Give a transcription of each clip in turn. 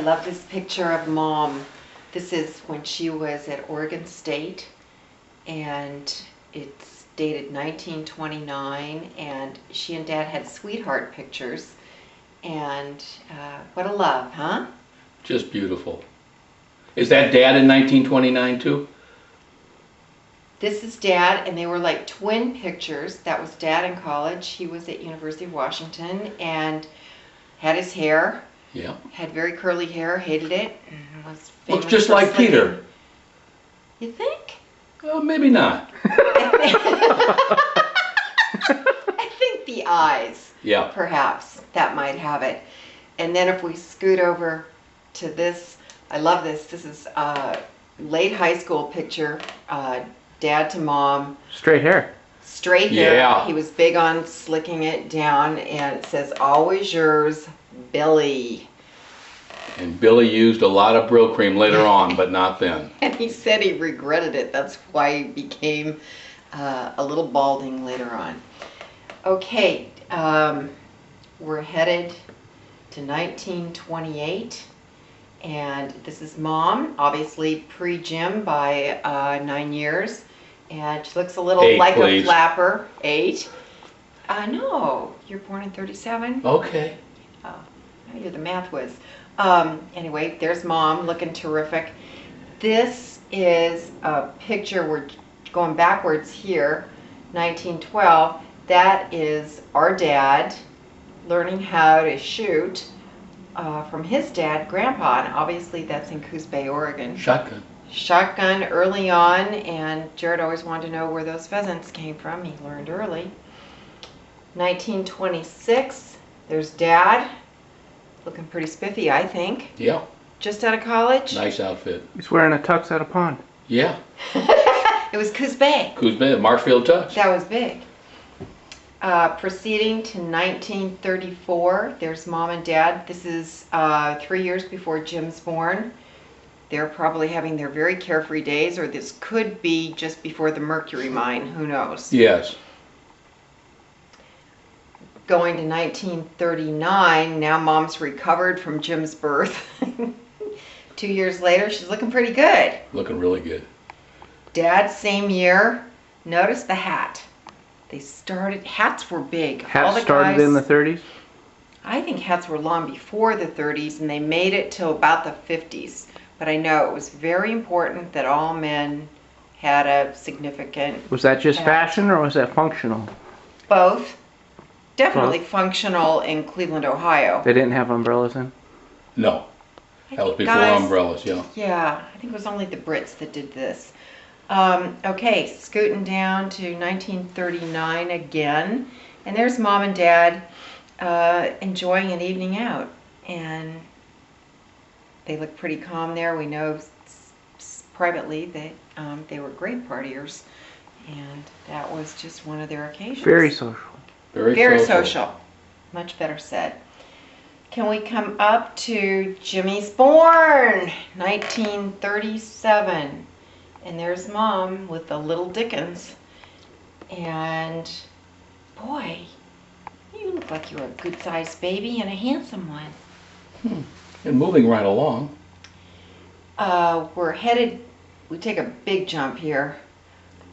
love this picture of Mom. This is when she was at Oregon State, and it's dated 1929, and she and Dad had sweetheart pictures, and what a love, huh? Just beautiful. Is that Dad in 1929 too? This is Dad, and they were like twin pictures. That was Dad in college. He was at University of Washington and had his hair. Yeah. Had very curly hair, hated it, and was famous Looks just for like slicking. Peter. You think? Well, maybe not. I think the eyes, Yeah. perhaps, that might have it. And then if we scoot over to this, I love this. This is a late high school picture, Dad to Mom. Straight hair. Straight hair. Yeah. He was big on slicking it down, and it says, "Always yours, Billy." And Billy used a lot of Brill cream later on, but not then. And he said he regretted it. That's why he became a little balding later on. Okay, we're headed to 1928, and this is Mom, obviously pre-gym by 9 years, and she looks a little 8, like please. a flapper. 8? No, you're born in 37? Okay. Oh, you're the math whiz. Anyway, there's Mom looking terrific. This is a picture, we're going backwards here, 1912. That is our dad learning how to shoot from his dad, Grandpa, and obviously that's in Coos Bay, Oregon. Shotgun. Shotgun early on, and Jared always wanted to know where those pheasants came from. He learned early. 1926, there's Dad. Looking pretty spiffy, I think. Yeah. Just out of college. Nice outfit. He's wearing a tux at a pond. Yeah. It was Coos Bay. Coos Bay, Marshfield Tux. That was big. Proceeding to 1934, there's Mom and Dad. This is 3 years before Jim's born. They're probably having their very carefree days, or this could be just before the mercury mine. Who knows? Yes. Going to 1939, now Mom's recovered from Jim's birth. 2 years later, she's looking pretty good. Looking really good. Dad, same year. Notice the hat. They started, hats were big. All Hats the started guys, in the 30s. I think hats were long before the 30s, and they made it till about the 50s. But I know it was very important that all men had a significant, Was that just hat. fashion or was that functional? both. Definitely functional in Cleveland, Ohio. They didn't have umbrellas in? No. I That was think before guys- umbrellas, yeah. Yeah, I think it was only the Brits that did this. Okay, scooting down to 1939 again. And there's Mom and Dad enjoying an evening out. And they look pretty calm there. We know privately that they were great partiers. And that was just one of their occasions. Very social. Very social. Much better said. Can we come up to Jimmy's born, 1937. And there's Mom with the little Dickens. And boy, you look like you're a good-sized baby and a handsome one. And moving right along. We're headed, we take a big jump here.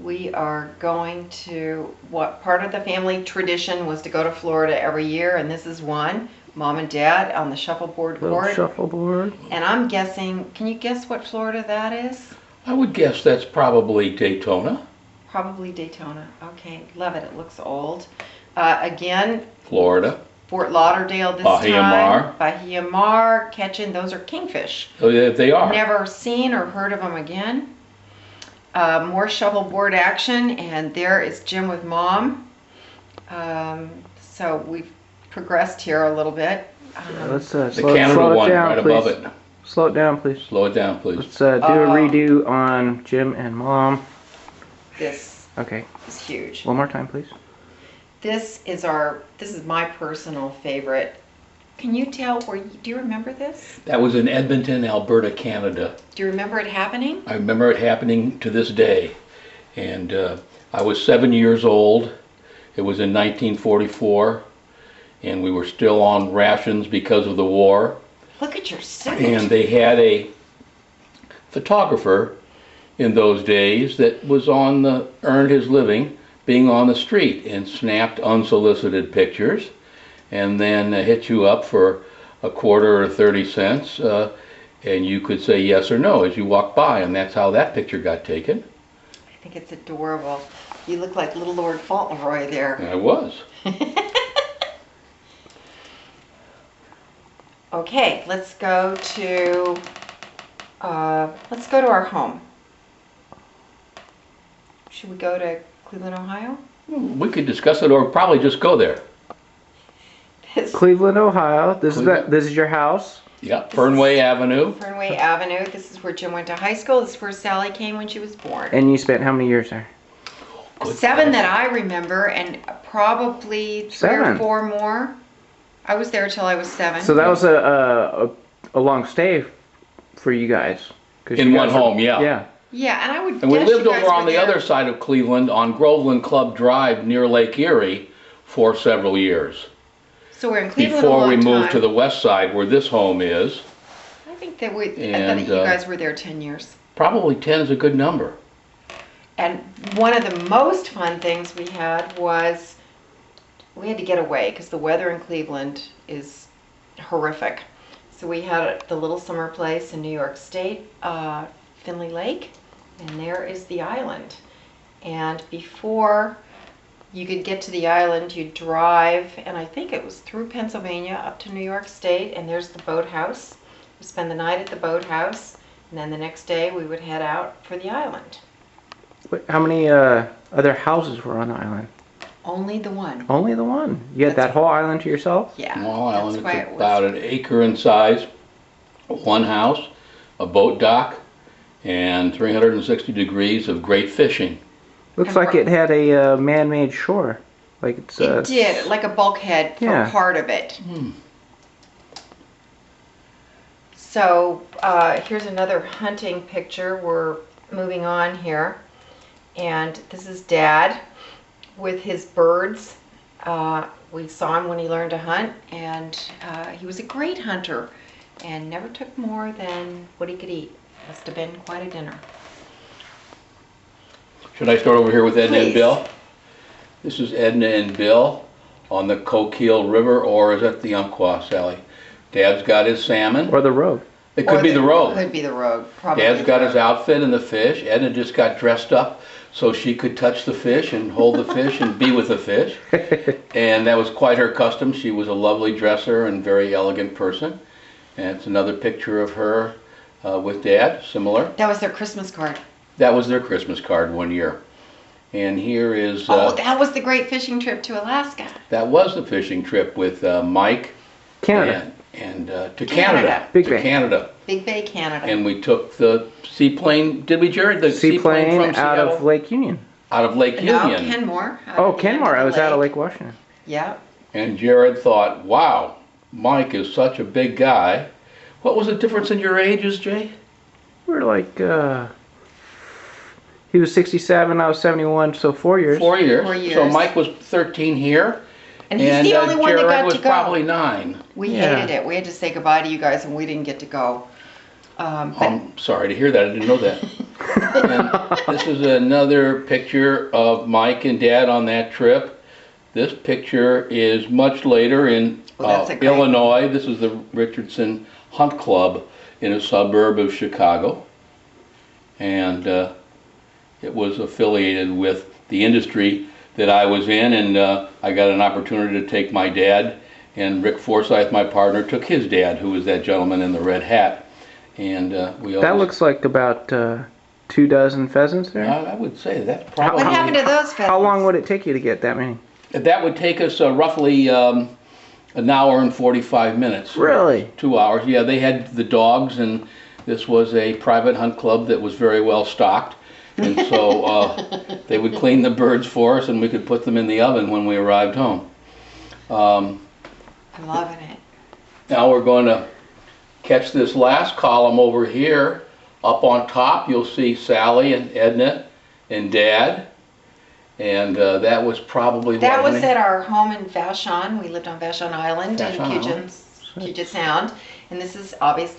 We are going to, what part of the family tradition was to go to Florida every year, and this is one. Mom and Dad on the shuffleboard Little court. shuffleboard. And I'm guessing, can you guess what Florida that is? I would guess that's probably Daytona, Probably Daytona. Okay, love it. It looks old. Again, Florida. Fort Lauderdale this Bahia time. Mar. Bahia Mar, catching, those are kingfish. Oh, yeah, they are. Never seen or heard of them again. More shuffleboard action, and there is Jim with Mom. So we've progressed here a little bit. Let's The slow Canada it one down, right please. above it. Slow it down, please. Slow it down, please. Let's do a redo on Jim and Mom. This Okay. is huge. One more time, please. This is my personal favorite. Can you tell do you remember this? That was in Edmonton, Alberta, Canada. Do you remember it happening? I remember it happening to this day. And I was 7 years old. It was in 1944. And we were still on rations because of the war. Look at your suit. And they had a photographer in those days that was earned his living being on the street and snapped unsolicited pictures and then hit you up for a quarter or 30 cents, and you could say yes or no as you walk by, and that's how that picture got taken. I think it's adorable. You look like little Lord Fauntleroy there. And I was. Okay, let's go to our home. Should we go to Cleveland, Ohio? We could discuss it or probably just go there. Cleveland, Ohio. This Cleveland. is your house. Yeah, Fernway Avenue. Fernway Avenue. This is where Jim went to high school. This is where Sally came when she was born. And you spent how many years there? Good 7 God. that I remember, and probably 3 or 7. 4 more. I was there till I was 7. So that was a long stay for you guys. 'Cause In you one guys were- home, yeah. Yeah. Yeah, and I would And we guess lived you guys over on were the there. other side of Cleveland on Groveland Club Drive near Lake Erie for several years. So we're in Cleveland Before a long we moved time. to the west side where this home is. I think that I thought And, that you guys were there 10 years. Probably 10 is a good number. And one of the most fun things we had was we had to get away because the weather in Cleveland is horrific. So we had the little summer place in New York State, Finley Lake, and there is the island. And before you could get to the island, you'd drive, and I think it was through Pennsylvania up to New York State, and there's the boathouse. We spend the night at the boathouse, and then the next day we would head out for the island. How many other houses were on the island? Only the one. Only the one. You had that whole island to yourself? Yeah. Small island, that's why it's it about was. an acre in size. One house, a boat dock, and 360 degrees of great fishing. Looks And like we're- it had a man-made shore. Like it's It did, like a bulkhead for Yeah. part of it. Hmm. So here's another hunting picture. We're moving on here. And this is Dad with his birds. We saw him when he learned to hunt, and he was a great hunter and never took more than what he could eat. Must have been quite a dinner. Should I start over here with Edna and Please. Bill? This is Edna and Bill on the Coquille River, or is that the Umpqua, Sally? Dad's got his salmon. or the road. It could be the road. Could be the road, probably. Dad's got the his road. outfit and the fish. Edna just got dressed up so she could touch the fish and hold the fish and be with the fish. And that was quite her custom. She was a lovely dresser and very elegant person. And it's another picture of her with Dad, similar. That was their Christmas card. That was their Christmas card one year. And here is, Oh, that was the great fishing trip to Alaska. that was the fishing trip with Mike Canada. and to Canada. Canada. Big to Bay. Canada. Big Bay, Canada. And we took the seaplane, did we, Jared? The Seaplane from out Seattle? of Lake Union. Out of Lake No, Union. Kenmore. out Oh, at the end Kenmore. the I was out of Lake Washington. Yeah. And Jared thought, wow, Mike is such a big guy. What was the difference in your ages, Jay? We were like, he was 67, I was 71, so 4 years. 4 years. 4 years. So Mike was 13 here. And he's the only one that Jared got was to go. probably 9. We Yeah. hated it. We had to say goodbye to you guys, and we didn't get to go. But I'm sorry to hear that. I didn't know that. And this is another picture of Mike and Dad on that trip. This picture is much later in Oh, that's a great- Illinois. This is the Richardson Hunt Club in a suburb of Chicago. And it was affiliated with the industry that I was in, and I got an opportunity to take my dad, and Rick Forsyth, my partner, took his dad, who was that gentleman in the red hat. And we That always, looks like about 2 dozen pheasants there. I would say that's probably. what happened to those pheasants? How long would it take you to get that many? That would take us roughly an hour and 45 minutes. Really? 2 hours. Yeah, they had the dogs, and this was a private hunt club that was very well stocked. And so they would clean the birds for us, and we could put them in the oven when we arrived home. I'm loving it. Now we're going to catch this last column over here. Up on top, you'll see Sally and Edna and Dad. And that was probably That what, was honey? at our home in Vashon. We lived on Vashon Island in Vashon Puget Island. Six. Puget Sound. And this is obviously